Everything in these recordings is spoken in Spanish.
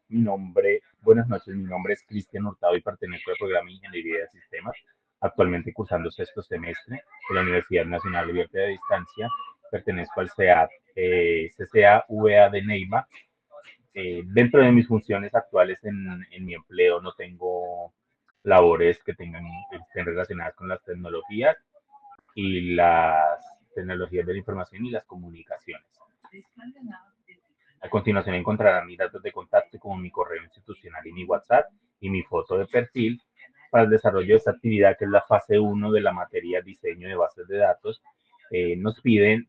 Buenas noches, mi nombre es Cristian Hurtado y pertenezco al programa de Ingeniería de Sistemas, actualmente cursando sexto semestre de la Universidad Nacional Abierta de Distancia. Pertenezco al CEAD, CCA-VA de Neiva. Dentro de mis funciones actuales en mi empleo no tengo labores que estén relacionadas con las tecnologías y las tecnologías de la información y las comunicaciones. A continuación encontrarán mis datos de contacto como mi correo institucional y mi WhatsApp y mi foto de perfil para el desarrollo de esta actividad que es la fase uno de la materia diseño de bases de datos. Nos piden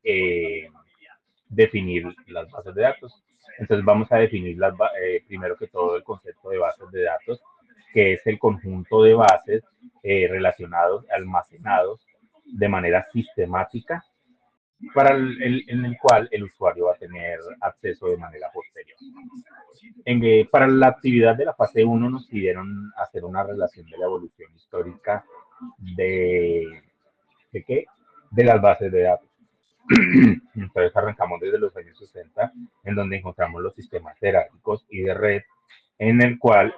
definir las bases de datos. Entonces vamos a definir primero que todo el concepto de bases de datos, que es el conjunto de bases relacionados, almacenados de manera sistemática en el cual el usuario va a tener acceso de manera posterior. Para la actividad de la fase uno nos pidieron hacer una relación de la evolución histórica de, ¿de qué? De las bases de datos. Entonces arrancamos desde los años 60, en donde encontramos los sistemas jerárquicos y de red, en el cual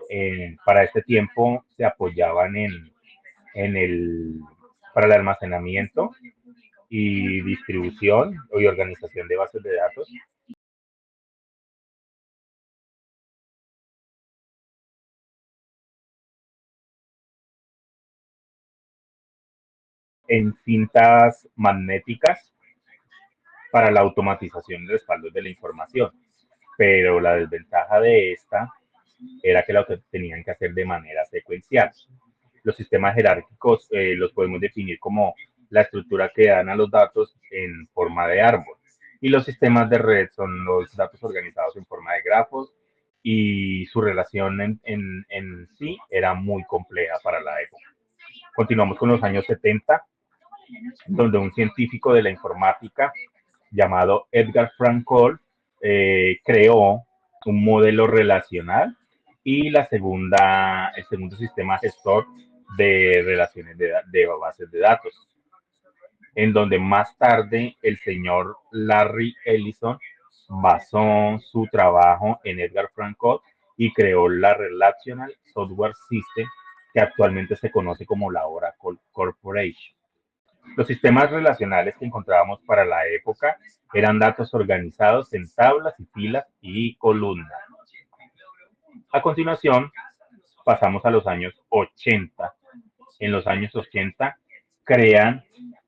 para este tiempo se apoyaban en para el almacenamiento y distribución y organización de bases de datos en cintas magnéticas para la automatización y respaldo de la información. Pero la desventaja de esta era que lo tenían que hacer de manera secuencial. Los sistemas jerárquicos los podemos definir como la estructura que dan a los datos en forma de árbol. Y los sistemas de red son los datos organizados en forma de grafos y su relación en sí era muy compleja para la época. Continuamos con los años 70, donde un científico de la informática llamado Edgar Frank Cole creó un modelo relacional y el segundo sistema gestor de relaciones de bases de datos, en donde más tarde el señor Larry Ellison basó su trabajo en Edgar Frank Cole y creó la Relational Software System, que actualmente se conoce como la Oracle Corporation. Los sistemas relacionales que encontrábamos para la época eran datos organizados en tablas y filas y columnas. A continuación, pasamos a los años 80. En los años 80 crean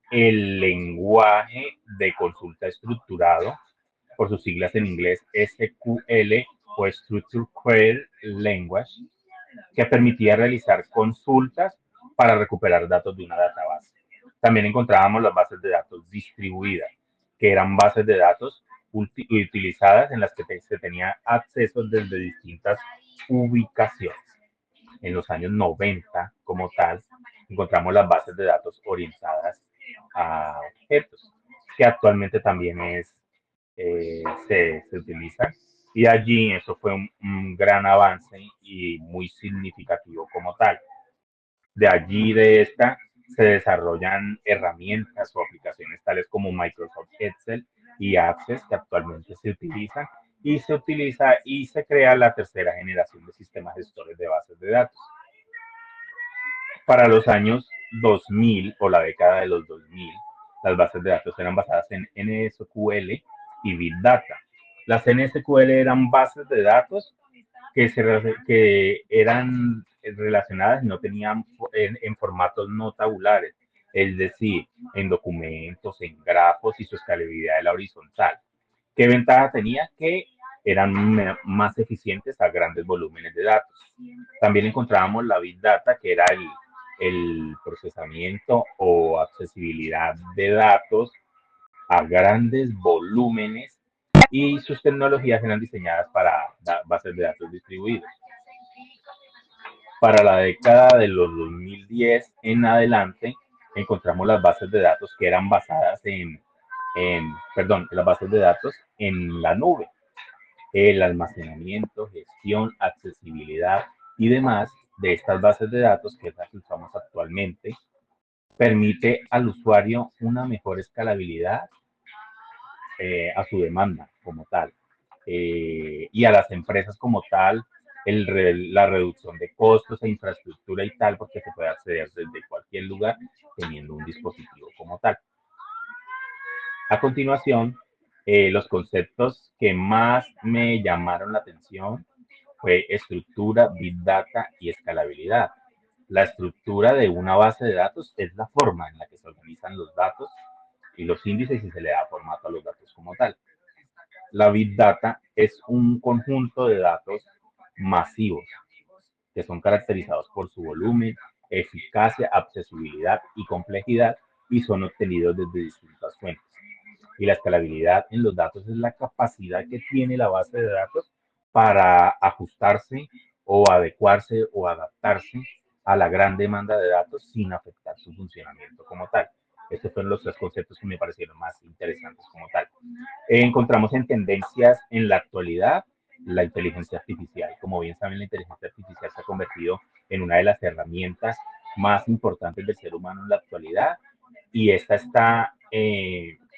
el lenguaje de consulta estructurado, por sus siglas en inglés SQL o Structured Query Language, que permitía realizar consultas para recuperar datos de una database. También encontrábamos las bases de datos distribuidas, que eran bases de datos utilizadas en las que se tenía acceso desde distintas ubicaciones. En los años 90, como tal, encontramos las bases de datos orientadas a objetos, que actualmente también se utiliza. Y allí eso fue un gran avance y muy significativo como tal. De allí de esta se desarrollan herramientas o aplicaciones tales como Microsoft Excel y Access que actualmente se utilizan y se crea la tercera generación de sistemas gestores de bases de datos. Para los años 2000 o la década de los 2000, las bases de datos eran basadas en NSQL y Big Data. Las NSQL eran bases de datos que eran relacionadas y no tenían en formatos no tabulares, es decir, en documentos, en grafos y su escalabilidad de la horizontal. ¿Qué ventaja tenía? Que eran más eficientes a grandes volúmenes de datos. También encontrábamos la Big Data, que era el procesamiento o accesibilidad de datos a grandes volúmenes y sus tecnologías eran diseñadas para bases de datos distribuidas. Para la década de los 2010 en adelante, encontramos las bases de datos que eran basadas las bases de datos en la nube, el almacenamiento, gestión, accesibilidad y demás de estas bases de datos, que es la que usamos actualmente, permite al usuario una mejor escalabilidad a su demanda como tal, y a las empresas como tal la reducción de costos e infraestructura y tal, porque se puede acceder desde cualquier lugar teniendo un dispositivo como tal. A continuación, los conceptos que más me llamaron la atención fue estructura, big data y escalabilidad. La estructura de una base de datos es la forma en la que se organizan los datos y los índices y se le da formato a los datos como tal. La big data es un conjunto de datos masivos que son caracterizados por su volumen, eficacia, accesibilidad y complejidad y son obtenidos desde distintas fuentes. Y la escalabilidad en los datos es la capacidad que tiene la base de datos para ajustarse o adecuarse o adaptarse a la gran demanda de datos sin afectar su funcionamiento como tal. Estos fueron los tres conceptos que me parecieron más interesantes como tal. Encontramos en tendencias en la actualidad la inteligencia artificial. Como bien saben, la inteligencia artificial se ha convertido en una de las herramientas más importantes del ser humano en la actualidad y esta está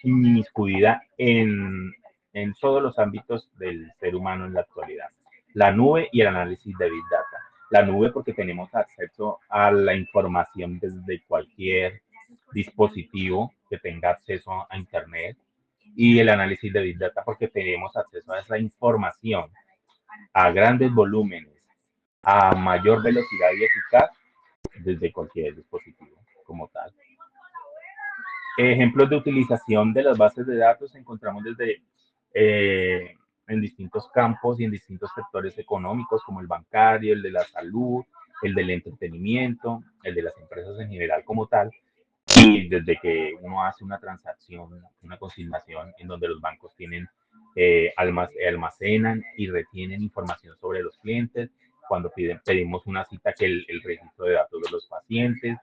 inmiscuida en todos los ámbitos del ser humano en la actualidad. La nube y el análisis de Big Data. La nube porque tenemos acceso a la información desde cualquier dispositivo que tenga acceso a Internet y el análisis de Big Data porque tenemos acceso a esa información a grandes volúmenes, a mayor velocidad y eficaz desde cualquier dispositivo como tal. Ejemplos de utilización de las bases de datos encontramos desde en distintos campos y en distintos sectores económicos como el bancario, el de la salud, el del entretenimiento, el de las empresas en general como tal, y desde que uno hace una transacción, una consignación en donde los bancos tienen, almacenan y retienen información sobre los clientes, cuando pedimos una cita, que el registro de datos de los pacientes,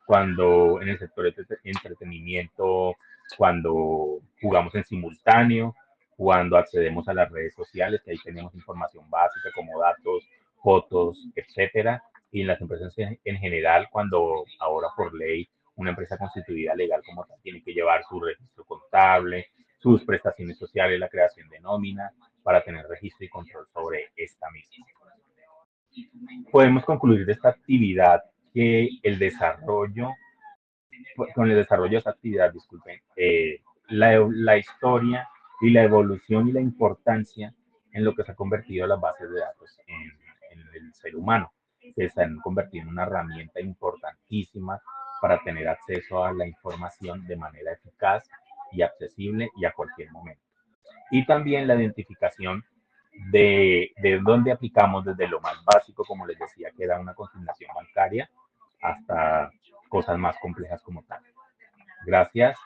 cuando en el sector de entretenimiento, cuando jugamos en simultáneo, cuando accedemos a las redes sociales, que ahí tenemos información básica como datos, fotos, etcétera, y en las empresas en general, cuando ahora por ley una empresa constituida legal como tal tiene que llevar su registro contable, sus prestaciones sociales, la creación de nómina, para tener registro y control sobre esta misma. Podemos concluir de esta actividad que el desarrollo, con el desarrollo de esta actividad, disculpen, la historia y la evolución y la importancia en lo que se ha convertido las bases de datos en el ser humano, que se han convertido en una herramienta importantísima para tener acceso a la información de manera eficaz y accesible y a cualquier momento. Y también la identificación de dónde aplicamos desde lo más básico, como les decía, que era una consignación bancaria, hasta cosas más complejas como tal. Gracias